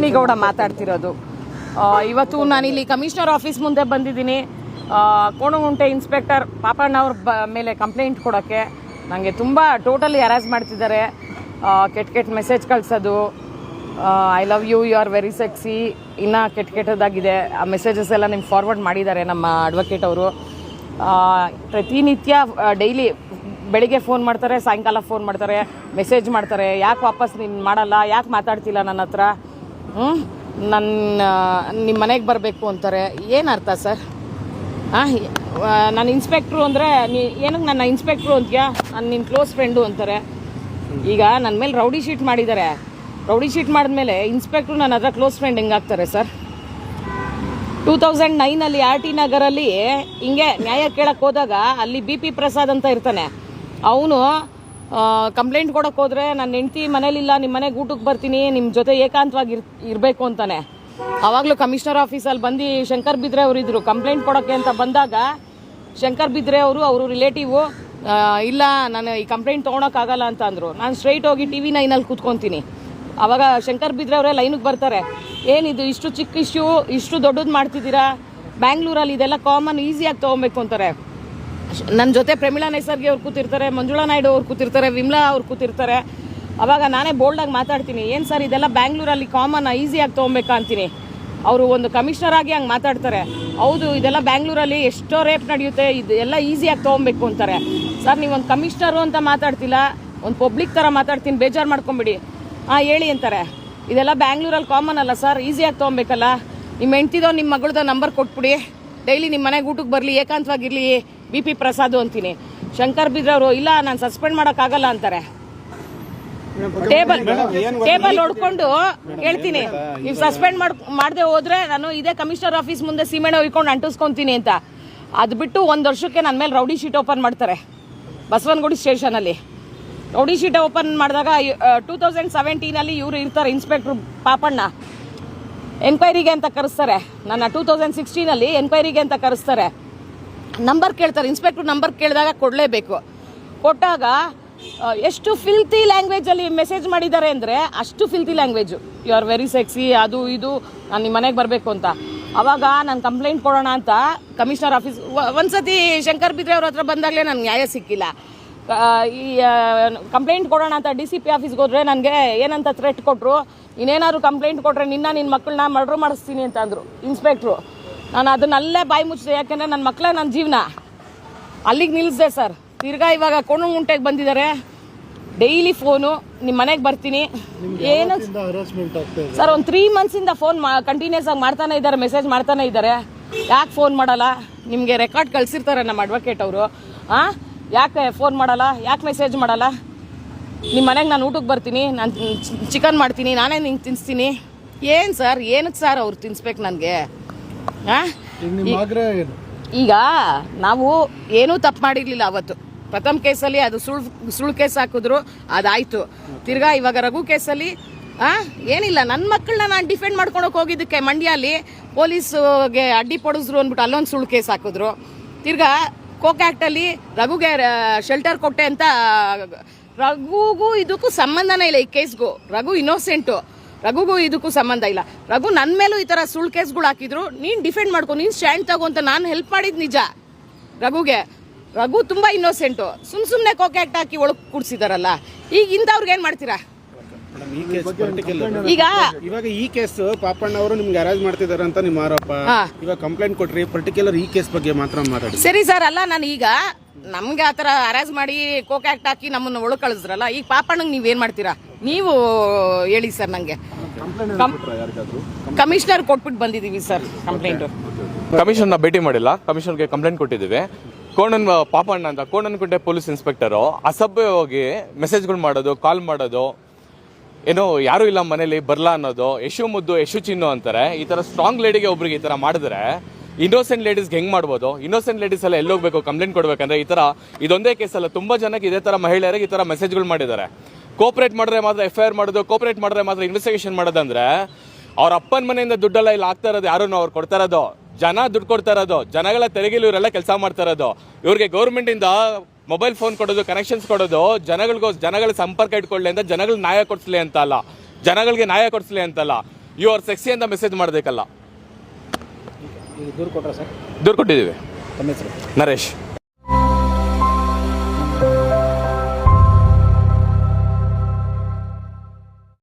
ಮುರಳಿಗೌಡ ಮಾತಾಡ್ತಿರೋದು. ಇವತ್ತು ನಾನಿಲ್ಲಿ ಕಮಿಷನರ್ ಆಫೀಸ್ ಮುಂದೆ ಬಂದಿದ್ದೀನಿ. ಕೋಣಗುಂಟೆ ಇನ್ಸ್ಪೆಕ್ಟರ್ ಪಾಪಣ್ಣ ಅವ್ರ ಮೇಲೆ ಕಂಪ್ಲೇಂಟ್ ಕೊಡೋಕ್ಕೆ. ನನಗೆ ತುಂಬ ಟೋಟಲಿ ಹರಾಸ್ ಮಾಡ್ತಿದ್ದಾರೆ. ಕೆಟ್ಟ ಮೆಸೇಜ್ ಕಳಿಸೋದು, I love you, you are very sexy, ಇನ್ನೂ ಕೆಟ್ಟದಾಗಿದೆ. ಆ ಮೆಸೇಜಸ್ ಎಲ್ಲ ನಿಮ್ಗೆ ಫಾರ್ವರ್ಡ್ ಮಾಡಿದ್ದಾರೆ ನಮ್ಮ ಅಡ್ವೊಕೇಟ್ ಅವರು. ಪ್ರತಿನಿತ್ಯ ಡೈಲಿ ಬೆಳಿಗ್ಗೆ ಫೋನ್ ಮಾಡ್ತಾರೆ, ಸಾಯಂಕಾಲ ಫೋನ್ ಮಾಡ್ತಾರೆ, ಮೆಸೇಜ್ ಮಾಡ್ತಾರೆ. ಯಾಕೆ ವಾಪಸ್ ನೀನು ಮಾಡಲ್ಲ, ಯಾಕೆ ಮಾತಾಡ್ತಿಲ್ಲ ನನ್ನ ಹತ್ರ, ನಿಮ್ಮ ಮನೆಗೆ ಬರಬೇಕು ಅಂತಾರೆ. ಏನು ಅರ್ಥ ಸರ್? ನಾನು ಇನ್ಸ್ಪೆಕ್ಟ್ರು ಅಂದರೆ ಏನಕ್ಕೆ ನನ್ನ ಇನ್ಸ್ಪೆಕ್ಟ್ರು ಅಂತೀಯಾ, ನಾನು ನಿನ್ನ ಕ್ಲೋಸ್ ಫ್ರೆಂಡು ಅಂತಾರೆ. ಈಗ ನನ್ನ ಮೇಲೆ ರೌಡಿ ಶೀಟ್ ಮಾಡಿದ್ದಾರೆ. ರೌಡಿ ಶೀಟ್ ಮಾಡಿದ್ಮೇಲೆ ಇನ್ಸ್ಪೆಕ್ಟ್ರು ನನ್ನ ಹತ್ರ ಕ್ಲೋಸ್ ಫ್ರೆಂಡ್ ಹೆಂಗಾಗ್ತಾರೆ ಸರ್? 2009 RT ನಗರಲ್ಲಿ ಹಿಂಗೆ ನ್ಯಾಯ ಕೇಳಕ್ಕೆ ಹೋದಾಗ ಅಲ್ಲಿ BP ಪ್ರಸಾದ್ ಅಂತ ಇರ್ತಾನೆ. ಅವನು ಕಂಪ್ಲೇಂಟ್ ಕೊಡೋಕೆ ಹೋದರೆ ನನ್ನ ಹೆಂಡ್ತಿ ಮನೇಲಿಲ್ಲ, ನಿಮ್ಮ ಮನೆಗೆ ಊಟಕ್ಕೆ ಬರ್ತೀನಿ, ನಿಮ್ಮ ಜೊತೆ ಏಕಾಂತವಾಗಿ ಇರಬೇಕು ಅಂತಾನೆ. ಆವಾಗಲೂ ಕಮಿಷನರ್ ಆಫೀಸಲ್ಲಿ ಬಂದು ಶಂಕರ್ ಬಿದ್ರೆ ಅವರು ಇದ್ದರು. ಕಂಪ್ಲೇಂಟ್ ಕೊಡೋಕ್ಕೆ ಅಂತ ಬಂದಾಗ ಶಂಕರ್ ಬಿದ್ರೆ ಅವರು ರಿಲೇಟಿವು ಇಲ್ಲ, ನಾನು ಈ ಕಂಪ್ಲೇಂಟ್ ತೊಗೊಳಕ್ಕಾಗಲ್ಲ ಅಂತ ಅಂದರು. ನಾನು ಸ್ಟ್ರೈಟ್ ಹೋಗಿ TV 9 ಕೂತ್ಕೊತೀನಿ. ಆವಾಗ ಶಂಕರ್ ಬಿದ್ರೆ ಅವರೇ ಲೈನಿಗೆ ಬರ್ತಾರೆ. ಏನಿದು ಇಷ್ಟು ಚಿಕ್ಕ ಇಶ್ಯೂ, ಇಷ್ಟು ದೊಡ್ಡದು ಮಾಡ್ತಿದ್ದೀರಾ, ಬ್ಯಾಂಗ್ಳೂರಲ್ಲಿ ಇದೆಲ್ಲ ಕಾಮನ್, ಈಸಿಯಾಗಿ ತೊಗೊಬೇಕು ಅಂತಾರೆ. ನನ್ನ ಜೊತೆ ಪ್ರಮೀಳಾ ನೈಸರ್ಗಿ ಅವ್ರು ಕೂತಿರ್ತಾರೆ, ಮಂಜುಳಾ ನಾಯ್ಡು ಅವ್ರು ಕೂತಿರ್ತಾರೆ, ವಿಮ್ಲಾ ಅವ್ರು ಕೂತಿರ್ತಾರೆ. ಆವಾಗ ನಾನೇ ಬೋಲ್ಡಾಗಿ ಮಾತಾಡ್ತೀನಿ, ಏನು ಸರ್ ಇದೆಲ್ಲ ಬ್ಯಾಂಗ್ಳೂರಲ್ಲಿ ಕಾಮನ್, ಈಸಿಯಾಗಿ ತೊಗೊಬೇಕಾ ಅಂತೀನಿ. ಅವರು ಒಂದು ಕಮಿಷನರ್ ಆಗಿ ಹಂಗೆ ಮಾತಾಡ್ತಾರೆ. ಹೌದು, ಇದೆಲ್ಲ ಬ್ಯಾಂಗ್ಳೂರಲ್ಲಿ ಎಷ್ಟೋ ರೇಪ್ ನಡೆಯುತ್ತೆ, ಇದು ಎಲ್ಲ ಈಸಿಯಾಗಿ ತೊಗೊಬೇಕು ಅಂತಾರೆ. ಸರ್ ನೀವೊಂದು ಕಮಿಷನರು ಅಂತ ಮಾತಾಡ್ತಿಲ್ಲ, ಒಂದು ಪಬ್ಲಿಕ್ ಥರ ಮಾತಾಡ್ತೀನಿ, ಬೇಜಾರು ಮಾಡ್ಕೊಂಬಿಡಿ. ಹೇಳಿ ಅಂತಾರೆ. ಇದೆಲ್ಲ ಬ್ಯಾಂಗ್ಳೂರಲ್ಲಿ ಕಾಮನ್ ಅಲ್ಲ ಸರ್, ಈಸಿಯಾಗಿ ತೊಗೊಬೇಕಲ್ಲ. ನಿಮ್ಮ ಹೆಂಡ್ತಿದೋ ನಿಮ್ಮ ಮಗಳದೋ ನಂಬರ್ ಕೊಟ್ಬಿಡಿ, ಡೈಲಿ ನಿಮ್ಮ ಮನೆಗೆ ಊಟಕ್ಕೆ ಬರಲಿ, ಏಕಾಂತವಾಗಿರಲಿ, BP ಪ್ರಸಾದು ಅಂತೀನಿ. ಶಂಕರ್ ಬಿದ್ರವರು ಇಲ್ಲ, ನಾನು ಸಸ್ಪೆಂಡ್ ಮಾಡೋಕ್ಕಾಗಲ್ಲ ಅಂತಾರೆ. ಟೇಬಲ್ ಹೊಡ್ಕೊಂಡು ಹೇಳ್ತೀನಿ, ನೀವು ಸಸ್ಪೆಂಡ್ ಮಾಡದೆ ಹೋದ್ರೆ ನಾನು ಇದೇ ಕಮಿಷನರ್ ಆಫೀಸ್ ಮುಂದೆ ಸೀಮೆಣ್ಣೆ ಹೊಯ್ಕೊಂಡು ಅಂಟಿಸ್ಕೊತೀನಿ ಅಂತ. ಅದು ಬಿಟ್ಟು 1 ವರ್ಷಕ್ಕೆ ನನ್ನ ಮೇಲೆ ರೌಡಿ ಶೀಟ್ ಓಪನ್ ಮಾಡ್ತಾರೆ ಬಸವನಗುಡಿ ಸ್ಟೇಷನಲ್ಲಿ. ರೌಡಿ ಶೀಟ್ ಓಪನ್ ಮಾಡಿದಾಗ 2017 ಇವರು ಇರ್ತಾರೆ ಇನ್ಸ್ಪೆಕ್ಟ್ರು ಪಾಪಣ್ಣ. ಎನ್ಕ್ವೈರಿಗೆ ಅಂತ ಕರೆಸ್ತಾರೆ ನನ್ನ. 2016 ಎನ್ಕ್ವೈರಿಗೆ ಅಂತ ಕರೆಸ್ತಾರೆ. ನಂಬರ್ ಕೇಳ್ತಾರೆ, ಇನ್ಸ್ಪೆಕ್ಟ್ರು ನಂಬರ್ ಕೇಳಿದಾಗ ಕೊಡಲೇಬೇಕು. ಕೊಟ್ಟಾಗ ಎಷ್ಟು ಫಿಲ್ತಿ ಲ್ಯಾಂಗ್ವೇಜಲ್ಲಿ ಮೆಸೇಜ್ ಮಾಡಿದ್ದಾರೆ ಅಂದರೆ ಅಷ್ಟು filthy language. You are very sexy, ಅದು ಇದು, ನಾನು ನಿಮ್ಮ ಮನೆಗೆ ಬರಬೇಕು ಅಂತ. ಆವಾಗ ನಾನು ಕಂಪ್ಲೇಂಟ್ ಕೊಡೋಣ ಅಂತ ಕಮಿಷನರ್ ಆಫೀಸ್ ಒಂದ್ಸತಿ ಶಂಕರ್ ಬಿದ್ರೆ ಅವ್ರ ಹತ್ರ ಬಂದಾಗಲೇ ನನಗೆ ನ್ಯಾಯ ಸಿಕ್ಕಿಲ್ಲ. ಈ ಕಂಪ್ಲೇಂಟ್ ಕೊಡೋಣ ಅಂತ DCP ಆಫೀಸ್ಗೆ ಹೋದ್ರೆ ನನಗೆ ಏನಂತ ಥ್ರೆಟ್ ಕೊಟ್ಟರು, ಇನ್ನೇನಾದ್ರು ಕಂಪ್ಲೇಂಟ್ ಕೊಟ್ಟರೆ ನನ್ನ ಮಕ್ಕಳನ್ನ ಮರ್ಡ್ರ್ ಮಾಡಿಸ್ತೀನಿ ಅಂತ ಅಂದರು ಇನ್ಸ್ಪೆಕ್ಟ್ರು. ನಾನು ಅದನ್ನಲ್ಲೇ ಬಾಯಿ ಮುಚ್ಚಿದೆ, ಯಾಕೆಂದರೆ ನನ್ನ ಮಕ್ಕಳೇ ನನ್ನ ಜೀವನ. ಅಲ್ಲಿಗೆ ನಿಲ್ಲಿಸಿದೆ ಸರ್. ತಿರ್ಗಾ ಇವಾಗ ಕೋಣಗುಂಟೆಗೆ ಬಂದಿದ್ದಾರೆ. ಡೈಲಿ ಫೋನು, ನಿಮ್ಮ ಮನೆಗೆ ಬರ್ತೀನಿ. ಏನು ಸರ್, ಒಂದು 3 ಮಂತ್ಸಿಂದ ಫೋನ್ ಕಂಟಿನ್ಯೂಸ್ ಆಗಿ ಮಾಡ್ತಾನೆ ಇದ್ದಾರೆ, ಮೆಸೇಜ್ ಮಾಡ್ತಾನೆ ಇದ್ದಾರೆ. ಯಾಕೆ ಫೋನ್ ಮಾಡಲ್ಲ? ನಿಮಗೆ ರೆಕಾರ್ಡ್ ಕಳಿಸಿರ್ತಾರೆ ನಮ್ಮ ಅಡ್ವೊಕೇಟ್ ಅವರು. ಯಾಕೆ ಫೋನ್ ಮಾಡಲ್ಲ, ಯಾಕೆ ಮೆಸೇಜ್ ಮಾಡಲ್ಲ? ನಿಮ್ಮ ಮನೆಗೆ ನಾನು ಊಟಕ್ಕೆ ಬರ್ತೀನಿ, ನಾನು ಚಿಕನ್ ಮಾಡ್ತೀನಿ, ನಾನೇ ನಿಂಗೆ ತಿನ್ನಿಸ್ತೀನಿ. ಏನು ಸರ್, ಏನಕ್ಕೆ ಸರ್ ಅವ್ರು ತಿನ್ಸ್ಬೇಕು ನನಗೆ? ಈಗ ನಾವು ಏನೂ ತಪ್ಪು ಮಾಡಿರಲಿಲ್ಲ ಅವತ್ತು. ಪ್ರಥಮ ಕೇಸಲ್ಲಿ ಅದು ಸುಳ್ಳು ಕೇಸ್ ಹಾಕಿದ್ರು, ಅದಾಯಿತು. ತಿರ್ಗಾ ಇವಾಗ ರಘು ಕೇಸಲ್ಲಿ ಏನಿಲ್ಲ, ನನ್ನ ಮಕ್ಕಳನ್ನ ನಾನು ಡಿಫೆಂಡ್ ಮಾಡ್ಕೊಳಕ್ಕೆ ಹೋಗಿದ್ದಕ್ಕೆ ಮಂಡ್ಯಲ್ಲಿ ಪೊಲೀಸ್ಗೆ ಅಡ್ಡಿ ಪಡಿಸಿದ್ರು ಅಂದ್ಬಿಟ್ಟು ಅಲ್ಲೊಂದು ಸುಳ್ಳು ಕೇಸ್ ಹಾಕಿದ್ರು. ತಿರ್ಗಾ ಕೋಕ್ ಆ್ಯಕ್ಟಲ್ಲಿ ರಘುಗೆ ಶೆಲ್ಟರ್ ಕೊಟ್ಟೆ ಅಂತ. ರಘುಗೂ ಇದಕ್ಕೂ ಸಂಬಂಧನೇ ಇಲ್ಲ ಈ ಕೇಸ್ಗೂ. ರಘು ಇನ್ನೋಸೆಂಟು, ರಘುಗೂ ಇದಕ್ಕೂ ಸಂಬಂಧ ಇಲ್ಲ. ರಘು ನನ್ನ ಮೇಲೂ ಈ ಥರ ಸುಳ್ಳು ಕೇಸ್ಗಳು ಹಾಕಿದ್ರು, ನೀನು ಡಿಫೆಂಡ್ ಮಾಡ್ಕೊ, ನೀನು ಸ್ಟ್ಯಾಂಡ್ ತಗೋ ಅಂತ ನಾನು ಹೆಲ್ಪ್ ಮಾಡಿದ್ದು ನಿಜ ರಘುಗೆ. ರಘು ತುಂಬ ಇನ್ನೋಸೆಂಟು. ಸುಮ್ಮನೆ ಕೋಕ್ ಆ್ಯಕ್ಟ್ ಹಾಕಿ ಒಳಗೆ ಕೂಡಿಸಿದಾರಲ್ಲ. ಈಗ ಇಂಥವ್ರಿಗೆ ಏನು ಮಾಡ್ತೀರಾ? ಈಗ ಇವಾಗ ಈ ಕೇಸ್ ಪಾಪಣ್ಣ ಅವರು ನಿಮ್ಗೆ ಅರೇಂಜ್ ಮಾಡ್ತಿದ್ದಾರೆ ಅಂತ ನಿಮ್ಮ ಆರೋಪ. ಇವಾಗ ಕಂಪ್ಲೇಂಟ್ ಕೊಟ್ರಿ, ಪರ್ಟಿಕ್ಯುಲರ್ ಈ ಕೇಸ್ ಬಗ್ಗೆ ಮಾತ್ರ ಮಾತಾಡಿ. ಸರಿ ಸರ್, ಅಲ್ಲ ನಾನು ಈಗ ನಮ್ಗೆ ಆ ಥರ ಅರೇಂಜ್ ಮಾಡಿ ಕೋಕ್ ಆ್ಯಕ್ಟ್ ಹಾಕಿ ನಮ್ಮನ್ನು ಒಳಗೆ ಕಳಿಸ್ರಲ್ಲ, ಈಗ ಪಾಪಣ್ಣಂಗೆ ನೀವೇನು ಮಾಡ್ತೀರಾ? ನೀವು ಹೇಳಿ ಸರ್. ನನಗೆ ಕಮಿಷನರ್ ಕೊಟ್ಬಿಟ್ಟು ಬಂದಿದ್ದೀವಿ ಸರ್ ಕಂಪ್ಲೇಂಟು. ಕಮಿಷನ್ನ ಭೇಟಿ ಮಾಡಿಲ್ಲ, ಕಮಿಷನರ್ಗೆ ಕಂಪ್ಲೇಂಟ್ ಕೊಟ್ಟಿದ್ದೀವಿ. ಪಾಪಣ್ಣ ಅಂತ ಕೋಣನಕುಂಟೆ ಪೊಲೀಸ್ ಇನ್ಸ್ಪೆಕ್ಟರು ಅಸಭ್ಯವಾಗಿ ಮೆಸೇಜ್ಗಳು ಮಾಡೋದು, ಕಾಲ್ ಮಾಡೋದು, ಏನೋ ಯಾರೂ ಇಲ್ಲ ಮನೇಲಿ ಬರಲ್ಲ ಅನ್ನೋದು, ಯಶು ಮುದ್ದು ಯಶು ಚಿನ್ನು ಅಂತಾರೆ. ಈ ಥರ ಸ್ಟ್ರಾಂಗ್ ಲೇಡಿಗೆ ಒಬ್ರಿಗೆ ಈ ಥರ ಮಾಡಿದ್ರೆ ಇನ್ನೋಸೆಂಟ್ ಲೇಡೀಸ್ಗೆ ಹೆಂಗೆ ಮಾಡ್ಬೋದು? ಇನ್ನೋಸೆಂಟ್ ಲೇಡೀಸ್ ಎಲ್ಲ ಎಲ್ಲೋಗ್ಬೇಕು ಕಂಪ್ಲೇಂಟ್ ಕೊಡ್ಬೇಕಂದ್ರೆ? ಈ ಥರ ಇದೊಂದೇ ಕೇಸಲ್ಲ, ತುಂಬ ಜನಕ್ಕೆ ಇದೇ ಥರ ಮಹಿಳೆಯರಿಗೆ ಈ ಥರ ಮೆಸೇಜ್ಗಳು ಮಾಡಿದ್ದಾರೆ. ಕೋಪರೇಟ್ ಮಾಡಿದ್ರೆ ಮಾತ್ರ FIR ಮಾಡೋದು, ಕೋಪರೇಟ್ ಮಾಡಿದ್ರೆ ಮಾತ್ರ ಇನ್ವೆಸ್ಟಿಗೇಷನ್ ಮಾಡೋದಂದ್ರೆ ಅವ್ರ ಅಪ್ಪನ ಮನೆಯಿಂದ ದುಡ್ಡೆಲ್ಲ ಇಲ್ಲಿ ಆಗ್ತಾ ಇರೋದು ಯಾರು? ಅವ್ರು ಕೊಡ್ತಾ ಇರೋದು ಜನ ದುಡ್ಡು ಕೊಡ್ತಾ ಇರೋದು, ಜನಗಳ ತೆರಿಗೆಲಿ ಇವರೆಲ್ಲ ಕೆಲಸ ಮಾಡ್ತಾ ಇರೋದು. ಇವ್ರಿಗೆ ಗೌರ್ಮೆಂಟಿಂದ ಮೊಬೈಲ್ ಫೋನ್ ಕೊಡೋದು, ಕನೆಕ್ಷನ್ಸ್ ಕೊಡೋದು, ಜನಗಳ ಸಂಪರ್ಕ ಇಟ್ಕೊಳ್ಳಿ ಅಂತ, ಜನಗಳಿಗೆ ನ್ಯಾಯ ಕೊಡಿಸ್ಲಿ ಅಂತ ಅಲ್ಲ, ಜನಗಳಿಗೆ ನ್ಯಾಯ ಕೊಡಿಸ್ಲಿ ಅಂತಲ್ಲ. ಯು ಆರ್ ಸೆಕ್ಸಿ ಅಂತ ಮೆಸೇಜ್ ಮಾಡಬೇಕಲ್ಲ. ಈಗ ದೂರು ಕೊಟ್ರಾ ಸರ್? ದೂರು ಕೊಟ್ಟಿದ್ದೀವಿ. ತಮ್ಮ ಹೆಸರು? ನರೇಶ್.